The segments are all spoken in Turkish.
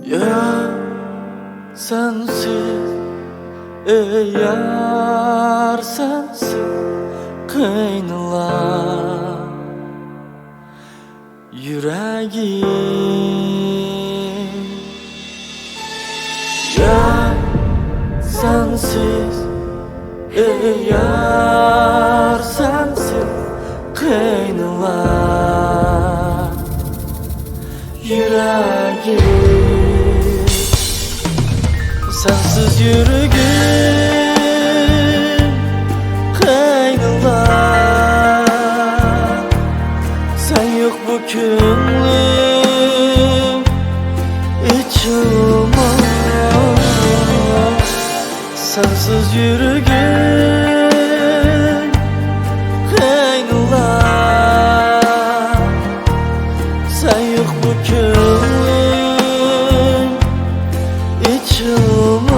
Ya sensiz, ey yar sensiz kıynalar yüreğim. Ya sensiz, ey yar sensiz kıynalar yüreğim. Sensiz yürügüm kıynalar, sen yok bu könlüm içime. Sensiz yürügüm kıynalar, sen yok bu könlüm içime.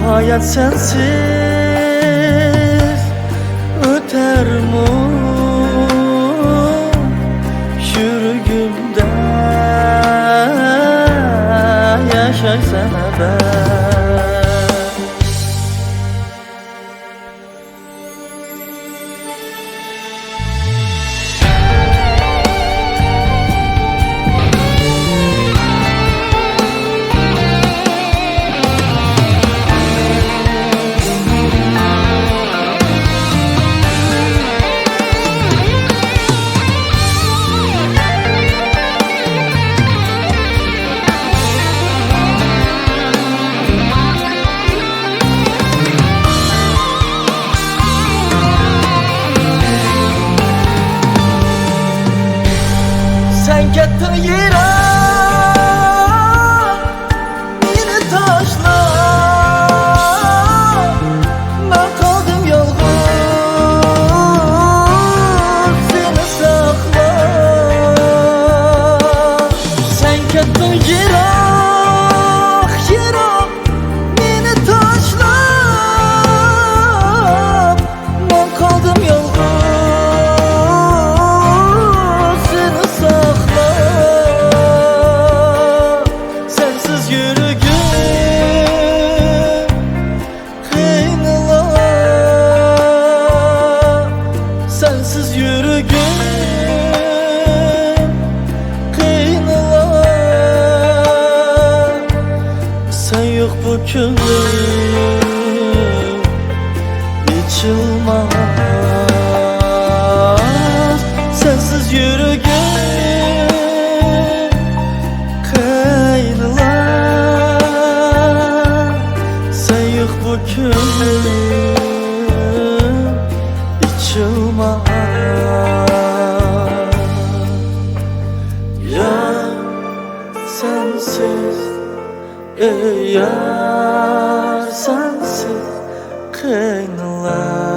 Hayat sensiz öter mi? Yüreğimde yaşaysana ben. Sen gittin yere, beni taşla, ben kaldım yalnız, seni sakla. Sen gittin yere, beni taşla, ben kaldım yalnız. Sensiz yürügüm kıynalar, sen yok bu könlüm içilmez. Sensiz yürügüm kıynalar, sen yok bu könlüm içilmez. Ya sensiz, ey yar sensiz kıynalar.